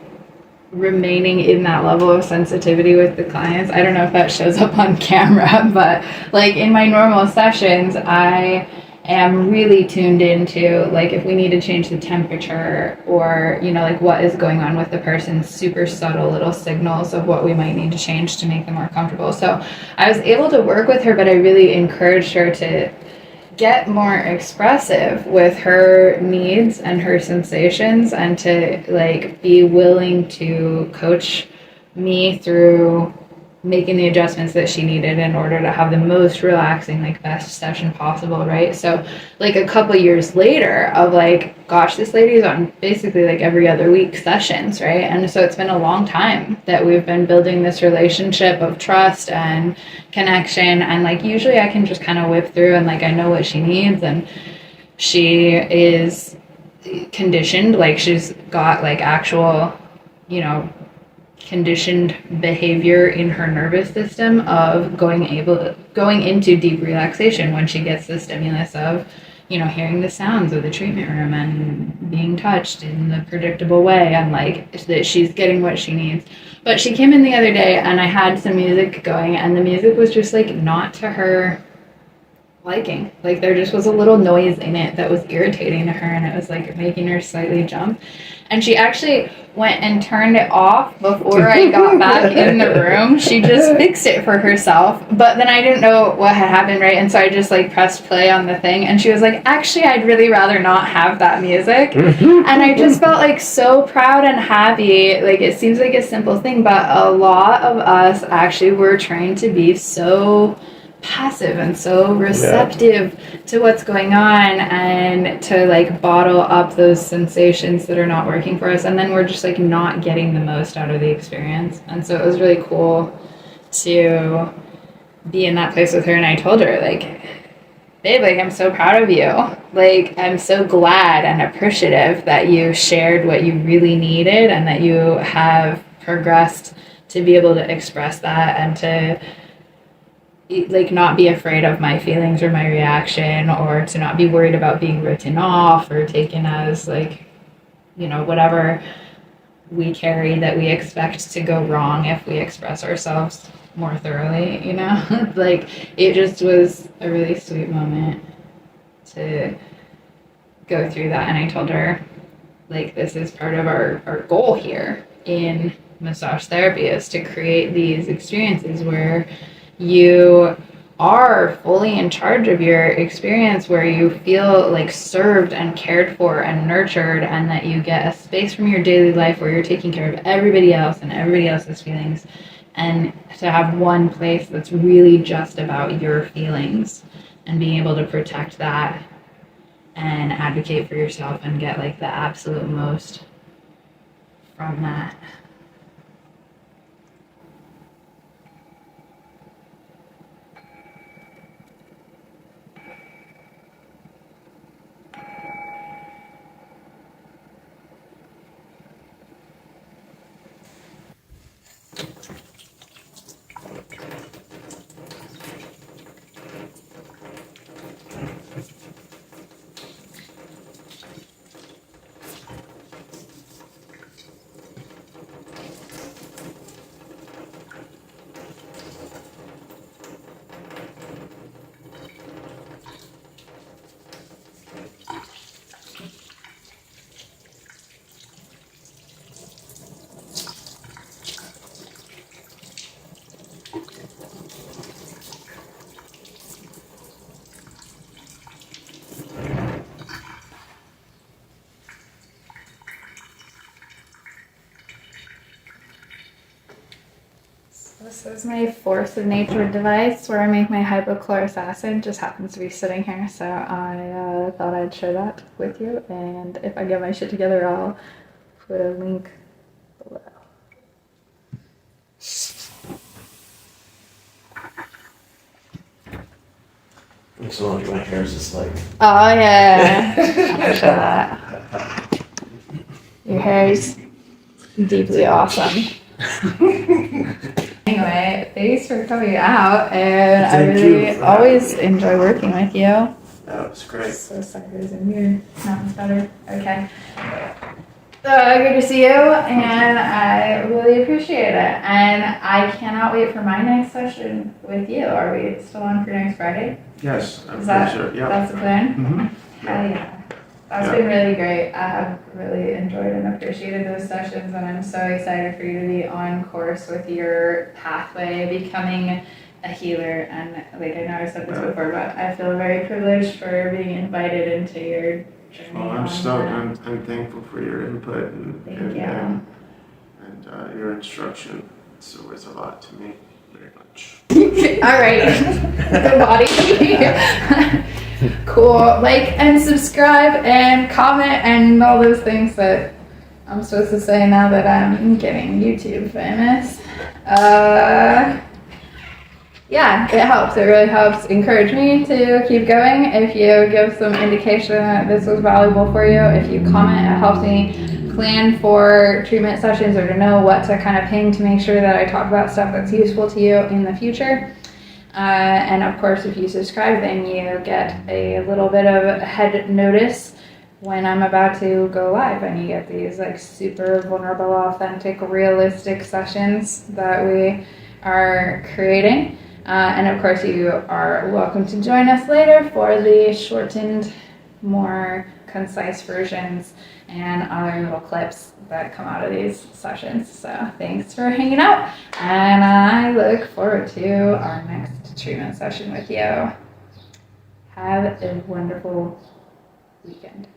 remaining in that level of sensitivity with the clients. I don't know if that shows up on camera, but like in my normal sessions, I am really tuned into like if we need to change the temperature or, you know, like what is going on with the person, super subtle little signals of what we might need to change to make them more comfortable. So I was able to work with her, but I really encouraged her to get more expressive with her needs and her sensations, and to like be willing to coach me through making the adjustments that she needed in order to have the most relaxing, like best session possible, right? So like a couple years later of like, gosh, this lady's on basically like every other week sessions, right? And so it's been a long time that we've been building this relationship of trust and connection, and like usually I can just kind of whip through and like I know what she needs, and she is conditioned, like she's got like actual, you know, conditioned behavior in her nervous system of going into deep relaxation when she gets the stimulus of, you know, hearing the sounds of the treatment room and being touched in the predictable way, and like that she's getting what she needs. But she came in the other day and I had some music going, and the music was just like not to her liking. Like there just was a little noise in it that was irritating to her, and it was like making her slightly jump. And she actually went and turned it off before I got back in the room. She just fixed it for herself. But then I didn't know what had happened, right? And so I just like pressed play on the thing, and she was like, actually, I'd really rather not have that music. And I just felt like so proud and happy. Like it seems like a simple thing, but a lot of us actually were trained to be so passive and so receptive to what's going on, and to like bottle up those sensations that are not working for us, and then we're just like not getting the most out of the experience. And so it was really cool to be in that place with her, and I told her like, babe, like, I'm so proud of you. Like, I'm so glad and appreciative that you shared what you really needed and that you have progressed to be able to express that and to, like, not be afraid of my feelings or my reaction, or to not be worried about being written off or taken as, like, you know, whatever we carry that we expect to go wrong if we express ourselves more thoroughly, you know? Like, it just was a really sweet moment to go through that. And I told her, like, this is part of our goal here in massage therapy, is to create these experiences where you are fully in charge of your experience, where you feel like served and cared for and nurtured, and that you get a space from your daily life where you're taking care of everybody else and everybody else's feelings, and to have one place that's really just about your feelings and being able to protect that and advocate for yourself and get, like, the absolute most from that. This is my Force of Nature device where I make my hypochlorous acid. Just happens to be sitting here, so I thought I'd share that with you. And if I get my shit together, I'll put a link below. So my hair's just like. Oh yeah, I'll show that. Your hair's deeply awesome. Anyway, thanks for coming out, and I really always enjoy working with you. That was great. So sorry, in here. Nothing's better. Okay. Good to see you, and I really appreciate it. And I cannot wait for my next session with you. Are we still on for next Friday? Yes, I'm Is that, pretty sure. Yeah. that's the plan? Mm-hmm. Hell yeah. That's been really great. I have really enjoyed and appreciated those sessions, and I'm so excited for you to be on course with your pathway, becoming a healer. And like, I know I said this before, but I feel very privileged for being invited into your journey. Well, I'm stoked. I'm thankful for your input and your instruction. It's always a lot to me. Very much. All right. The body. Cool. Like and subscribe and comment and all those things that I'm supposed to say now that I'm getting YouTube famous. Yeah, it helps. It really helps encourage me to keep going. If you give some indication that this was valuable for you, if you comment, it helps me plan for treatment sessions or to know what to kind of ping to make sure that I talk about stuff that's useful to you in the future. And of course, if you subscribe, then you get a little bit of head notice when I'm about to go live, and you get these like super vulnerable, authentic, realistic sessions that we are creating. And of course, you are welcome to join us later for the shortened, more concise versions and other little clips that come out of these sessions. So thanks for hanging out, and I look forward to our next treatment session with you. Have a wonderful weekend.